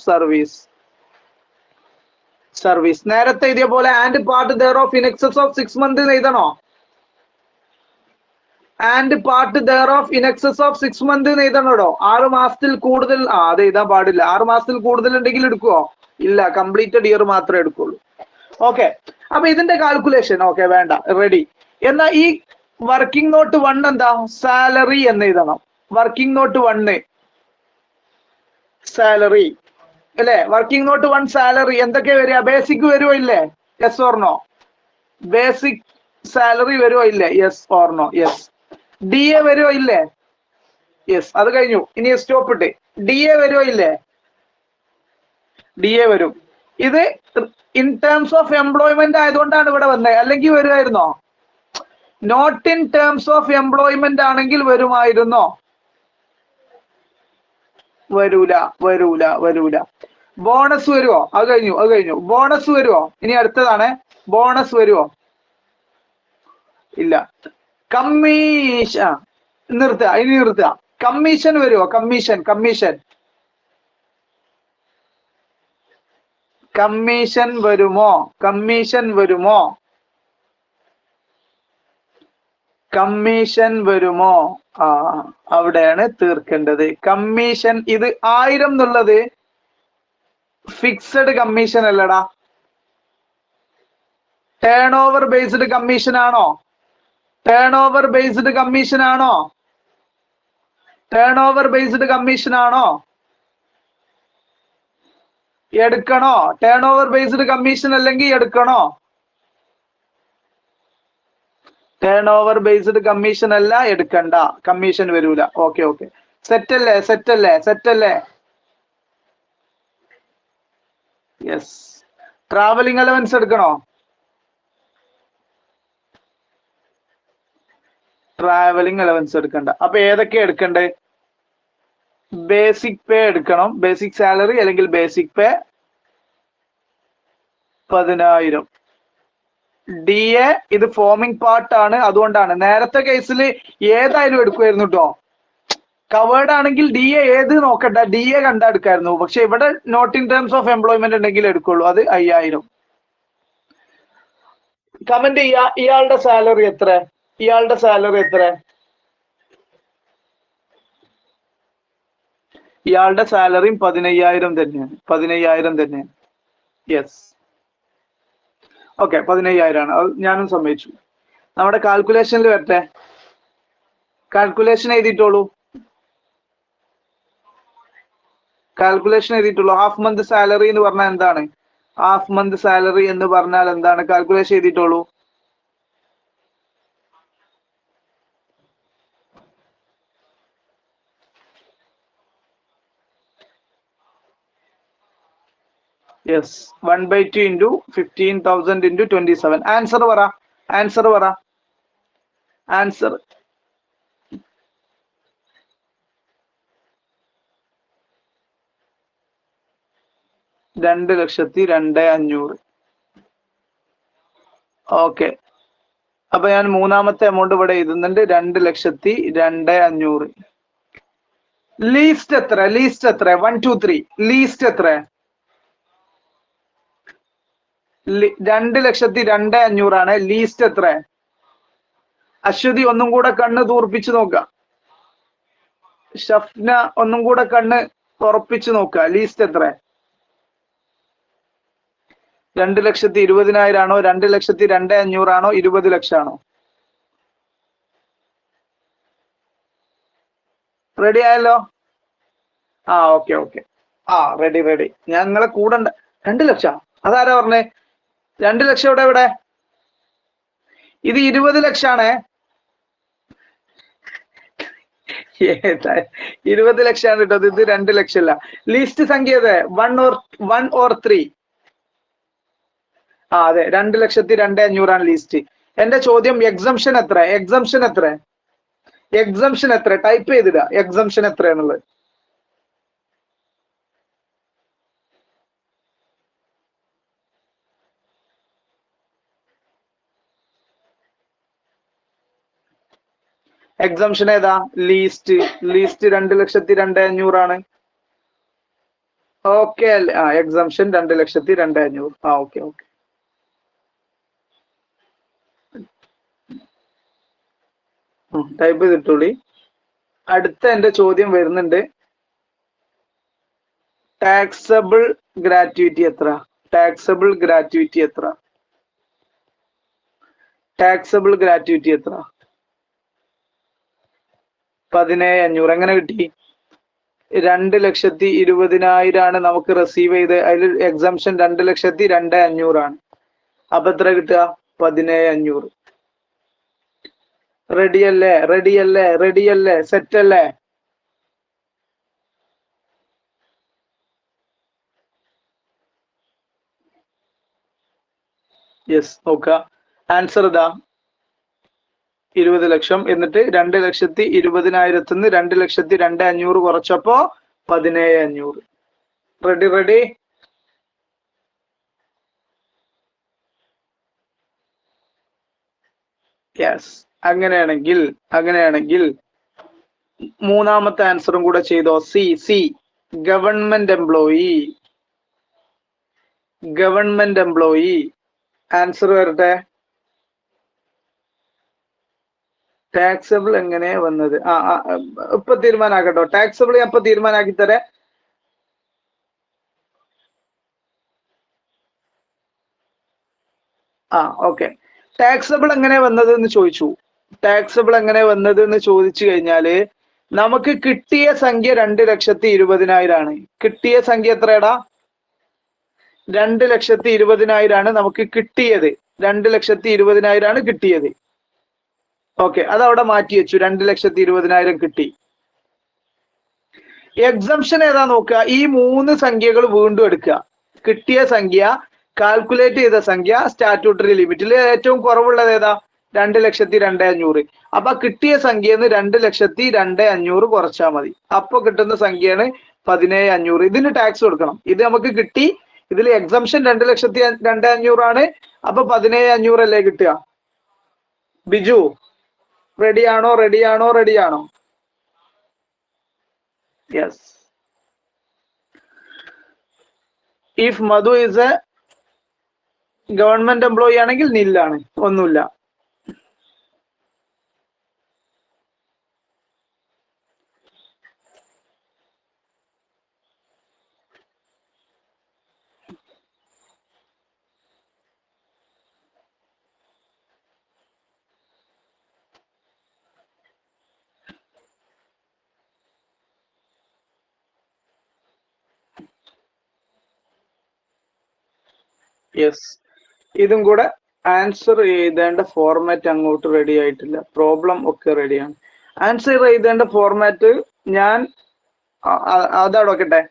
service. നേരത്തെ ഇതേ പോലെ and part thereof in excess of 6 months എഴുതണോ? And part thereof in excess of 6 months എഴുതണോടോ? 6 മാസത്തിൽ കൂടുതൽ അത് എഴുതാൻ പാടില്ല. 6 മാസത്തിൽ കൂടുതൽ ഉണ്ടെങ്കിൽ എടുക്കുവോ? ഇല്ല, കംപ്ലീറ്റഡ് ഇയർ മാത്രമേ എടുക്കുള്ളൂ. ഓക്കെ, അപ്പൊ ഇതിന്റെ കാൽക്കുലേഷൻ ഓക്കെ വേണ്ട, റെഡി. എന്നാ ഈ വർക്കിംഗ് നോട്ട് 1 എന്താ? സാലറി എന്ന് എഴുതണം. വർക്കിംഗ് നോട്ട് 1 സാലറി അല്ലെ? വർക്കിംഗ് നോട്ട് 1 സാലറി എന്തൊക്കെ വരിക? ബേസിക് വരുമോ ഇല്ലേ? Yes or no? Basic salary വരുമോ ഇല്ലേ? Yes or no? Yes. D A വരുമോ ഇല്ലേ? യെസ്, അത് കഴിഞ്ഞു. ഇനി സ്റ്റോപ്പ് ഇട്ട് ഡി എ വരുമോ ഇല്ലേ? ഡി എ വരും. ഇത് ഇൻ ടേംസ് ഓഫ് എംപ്ലോയ്മെന്റ് ആയതുകൊണ്ടാണ് ഇവിടെ വന്നത്, അല്ലെങ്കിൽ വരുമായിരുന്നോ? Not in terms of employment ആണെങ്കിൽ വരുമായിരുന്നോ? വരൂല. ബോണസ് വരുമോ? അത് കഴിഞ്ഞു. ബോണസ് വരുമോ? ഇനി അടുത്തതാണ് ബോണസ് വരുമോ? ഇല്ല. കമ്മീഷൻ നിർത്തുക. കമ്മീഷൻ വരുമോ? കമ്മീഷൻ വരുമോ? അവിടെയാണ് തീർക്കേണ്ടത്. കമ്മീഷൻ ഇത് 1000 എന്നുള്ളത് ഫിക്സഡ് കമ്മീഷൻ അല്ലടാ. ടേൺ ഓവർ ബേസ്ഡ് കമ്മീഷൻ ആണോ? എടുക്കണോ? ടേൺ ഓവർ ബേസ്ഡ് കമ്മീഷൻ അല്ലെങ്കിൽ എടുക്കണോ? ടേൺ ഓവർ ബേസ്ഡ് കമ്മീഷൻ അല്ല, എടുക്കണ്ട. കമ്മീഷൻ വരൂല. ഓക്കെ. സെറ്റല്ലേ? യെസ്. ട്രാവലിംഗ് അലവൻസ് എടുക്കണോ? ട്രാവലിംഗ് അലവൻസ് എടുക്കണ്ട. അപ്പൊ ഏതൊക്കെ എടുക്കണ്ടേ? ബേസിക് പേ എടുക്കണം. ബേസിക് സാലറി അല്ലെങ്കിൽ ബേസിക് പേ 10,000. ഡി എ ഇത് ഫോമിംഗ് പാർട്ട് ആണ്, അതുകൊണ്ടാണ്. നേരത്തെ കേസിൽ ഏതായാലും എടുക്കുമായിരുന്നു കേട്ടോ. കവേർഡ് ആണെങ്കിൽ ഡി എ ഏത് നോക്കണ്ട, ഡി എ കണ്ടാ എടുക്കായിരുന്നു. പക്ഷെ ഇവിടെ not in terms of employment ഉണ്ടെങ്കിൽ എടുക്കുള്ളൂ. അത് 5,000. കമന്റ് ചെയ്യാ. ഇയാളുടെ സാലറി എത്ര? ഇയാളുടെ സാലറിയും 15,000 തന്നെയാണ്. യെസ്. ഓക്കെ, 15,000 ആണ്. അത് ഞാനും സമ്മതിച്ചു. നമ്മുടെ കാൽക്കുലേഷനിൽ വരട്ടെ. കാൽക്കുലേഷൻ എഴുതിയിട്ടുള്ളൂ. ഹാഫ് മന്ത് സാലറി എന്ന് പറഞ്ഞാൽ എന്താണ്? കാൽക്കുലേഷൻ എഴുതിയിട്ടുള്ളൂ. Yes, 1/2 into 15,000 into 27. ആൻസർ പറ. ആൻസർ 2,02,500. ഓക്കെ, അപ്പൊ ഞാൻ മൂന്നാമത്തെ എമൗണ്ട് ഇവിടെ എഴുതുന്നുണ്ട് 2,02,500. ലീസ്റ്റ് എത്ര? 1 2 3 ലീസ്റ്റ് എത്ര? 2,02,500 ആണ്. ലീസ്റ്റ് എത്ര? അശ്വതി ഒന്നും കൂടെ കണ്ണ് തൂർപ്പിച്ചു നോക്കുക. ഷഫ്ന ഒന്നും കൂടെ കണ്ണ് തുറപ്പിച്ചു നോക്കുക. ലീസ്റ്റ് എത്ര? 2,20,000 ആണോ? 2,02,500 ആണോ? 20 ലക്ഷം ആണോ? റെഡി ആയല്ലോ? ഓക്കെ. റെഡി. ഞങ്ങളെ കൂടെ 2 ലക്ഷം. അതാരാ പറഞ്ഞേ? 2 ലക്ഷം ഇവിടെ? ഇത് 20 ലക്ഷാണേ. 20 ലക്ഷമാണ് കിട്ടത്. ഇത് 2 ലക്ഷമല്ല. ലീസ്റ്റ് സംഖ്യ ഏത്? 1 or 3? അതെ, 2,02,500 ആണ് ലീസ്റ്റ്. എന്റെ ചോദ്യം എക്സംഷൻ എത്ര? ടൈപ്പ് ചെയ്തിട എക്സംഷൻ എത്ര എന്നുള്ളത്. എക്സംഷൻ ഏതാ? ലീസ്റ്റ് 2,02,500 ആണ്. ഓക്കെ അല്ലേ? എക്സംഷൻ 2,02,500. ഓക്കെ. ടൈപ്പ് ചെയ്തിട്ടുള്ളി. അടുത്ത എന്റെ ചോദ്യം വരുന്നുണ്ട്. ടാക്സബിൾ ഗ്രാറ്റുവിറ്റി എത്ര? 17,500. എങ്ങനെ കിട്ടി? 2,20,000 ആണ് നമുക്ക് റിസീവ് ചെയ്ത്. അതിൽ എക്സംഷൻ 2,02,500 ആണ്. അപ്പൊ എത്ര കിട്ടുക? 17,500. റെഡിയല്ലേ? സെറ്റ് അല്ലേ? യെസ്. നോക്കുക, ആൻസർ ഇതാ 20 ലക്ഷം. എന്നിട്ട് 2,20,000 2,02,500 കുറച്ചപ്പോ 17,500. റെഡി? യെസ്. അങ്ങനെയാണെങ്കിൽ മൂന്നാമത്തെ ആൻസറും കൂടെ ചെയ്തോ. C government employee. ആൻസർ വരട്ടെ. ടാക്സബിൾ എങ്ങനെയാ വന്നത്? ഇപ്പൊ തീരുമാനാക്കട്ടോ. ടാക്സബിൾ ഞാൻ ഇപ്പൊ തീരുമാനാക്കി തരേ. ഓക്കെ. ടാക്സബിൾ എങ്ങനെ വന്നത് എന്ന് ചോദിച്ചു കഴിഞ്ഞാല് നമുക്ക് കിട്ടിയ സംഖ്യ 2,20,000 ആണ്. കിട്ടിയ സംഖ്യ എത്രയാടാ? 2,20,000 ആണ് നമുക്ക് കിട്ടിയത്. 2,20,000 ആണ് കിട്ടിയത്. ഓക്കെ, അതവിടെ മാറ്റി വെച്ചു. 2,20,000 കിട്ടി. എക്സംഷൻ ഏതാ നോക്കുക. ഈ 3 സംഖ്യകൾ വീണ്ടും എടുക്കുക. കിട്ടിയ സംഖ്യ, കാൽക്കുലേറ്റ് ചെയ്ത സംഖ്യ, സ്റ്റാറ്റ്യൂട്ടറി ലിമിറ്റിൽ ഏറ്റവും കുറവുള്ളത് ഏതാ? 2,02,500. അപ്പൊ കിട്ടിയ സംഖ്യന്ന് 2,02,500 കുറച്ചാൽ മതി. അപ്പൊ കിട്ടുന്ന സംഖ്യയാണ് 17,500. ഇതിന് ടാക്സ് കൊടുക്കണം. ഇത് നമുക്ക് കിട്ടി. ഇതിൽ എക്സംഷൻ 2,02,500 ആണ്. അപ്പൊ 17,500 അല്ലേ കിട്ടുക? ബിജു റെഡിയാണോ? Yes. If Madhu is A government employee ആണെങ്കിൽ നില്ലാണ്, ഒന്നുമില്ല. യെസ്. ഇതും കൂടെ ആൻസർ എഴുതേണ്ട ഫോർമാറ്റ് അങ്ങോട്ട് റെഡി ആയിട്ടില്ല. പ്രോബ്ലം ഒക്കെ റെഡിയാണ്. ആൻസർ എഴുതേണ്ട ഫോർമാറ്റ് ഞാൻ അതവിടെ വെക്കട്ടെ.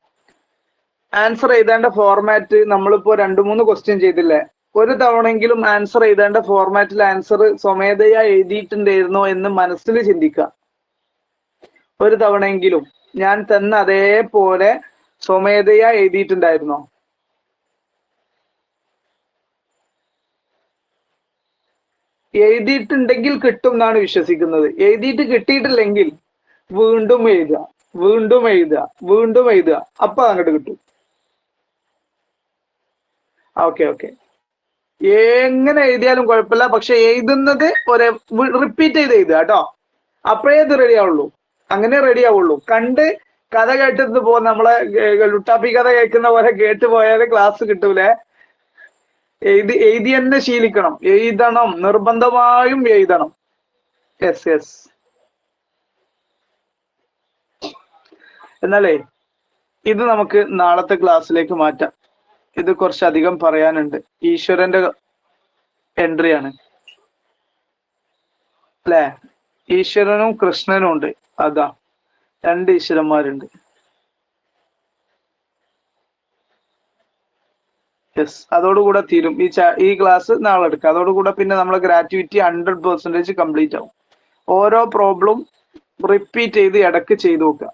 ആൻസർ എഴുതേണ്ട ഫോർമാറ്റ് നമ്മളിപ്പോ 2-3 ക്വസ്റ്റ്യൻ ചെയ്തില്ലേ? ഒരു തവണയെങ്കിലും ആൻസർ എഴുതേണ്ട ഫോർമാറ്റിൽ ആൻസർ സ്വമേധയാ എഴുതിയിട്ടുണ്ടായിരുന്നോ എന്ന് മനസ്സിൽ ചിന്തിക്കുക. ഒരു തവണയെങ്കിലും ഞാൻ തന്ന അതേപോലെ സ്വമേധയാ എഴുതിയിട്ടുണ്ടായിരുന്നോ? എഴുതിയിട്ടുണ്ടെങ്കിൽ കിട്ടും എന്നാണ് വിശ്വസിക്കുന്നത്. എഴുതിയിട്ട് കിട്ടിയിട്ടില്ലെങ്കിൽ വീണ്ടും എഴുതുക, വീണ്ടും എഴുതുക, വീണ്ടും എഴുതുക, അപ്പൊ അങ്ങോട്ട് കിട്ടും. Okay okay. എങ്ങനെ എഴുതിയാലും കുഴപ്പമില്ല, പക്ഷെ എഴുതുന്നത് ഒരേ റിപ്പീറ്റ് ചെയ്ത് എഴുതുക കേട്ടോ. അപ്പോഴേ ഇത് റെഡി ആവുള്ളൂ, അങ്ങനെ റെഡി ആവുള്ളൂ. കണ്ട് കഥ കേട്ടത് പോ നമ്മളെ ലുട്ടാപ്പി കഥ കേൾക്കുന്ന പോലെ കേട്ട് പോയാൽ ക്ലാസ് കിട്ടൂലേ. എഴുതി തന്നെ ശീലിക്കണം, എഴുതണം, നിർബന്ധമായും എഴുതണം. Yes yes. എന്നാലേ ഇത് നമുക്ക് നാളത്തെ ക്ലാസ്സിലേക്ക് മാറ്റാം. ഇത് കുറച്ചധികം പറയാനുണ്ട്. ഈശ്വരന്റെ എൻട്രി ആണ് അല്ലേ? ഈശ്വരനും കൃഷ്ണനും ഉണ്ട്. അതാ, രണ്ട് ഈശ്വരന്മാരുണ്ട്. യെസ്, അതോടുകൂടെ തീരും ഈ ക്ലാസ് നാളെ എടുക്കാം. അതോടുകൂടെ പിന്നെ നമ്മളെ ഗ്രാറ്റുവിറ്റി 100% കംപ്ലീറ്റ് ആവും. ഓരോ പ്രോബ്ലം റിപ്പീറ്റ് ചെയ്ത് ഇടക്ക് ചെയ്തു നോക്കുക.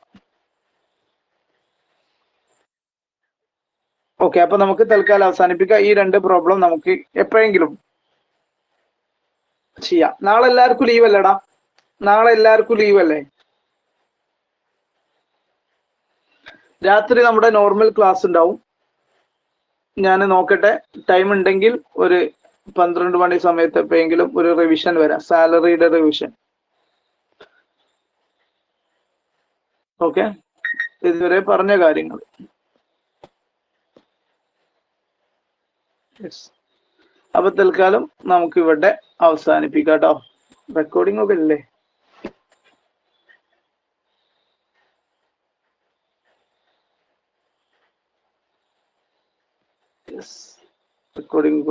ഓക്കെ, അപ്പൊ നമുക്ക് തൽക്കാലം അവസാനിപ്പിക്കാം. ഈ 2 പ്രോബ്ലം നമുക്ക് എപ്പോഴെങ്കിലും ചെയ്യാം. നാളെ എല്ലാവർക്കും ലീവ് അല്ലേടാ? നാളെ എല്ലാവർക്കും ലീവ് അല്ലേ? രാത്രി നമ്മുടെ നോർമൽ ക്ലാസ് ഉണ്ടാവും. ഞാൻ നോക്കട്ടെ, ടൈം ഉണ്ടെങ്കിൽ ഒരു 12 മണി സമയത്ത് എപ്പോഴെങ്കിലും ഒരു റിവിഷൻ വരാം, സാലറിയുടെ റിവിഷൻ. ഓക്കെ, ഇതുവരെ പറഞ്ഞ കാര്യങ്ങൾ. അപ്പൊ തൽക്കാലം നമുക്ക് ഇവിടെ അവസാനിപ്പിക്കാം കേട്ടോ. റെക്കോർഡിംഗ് ഒക്കെ ഇല്ലേ? റെക്കോർഡിംഗ്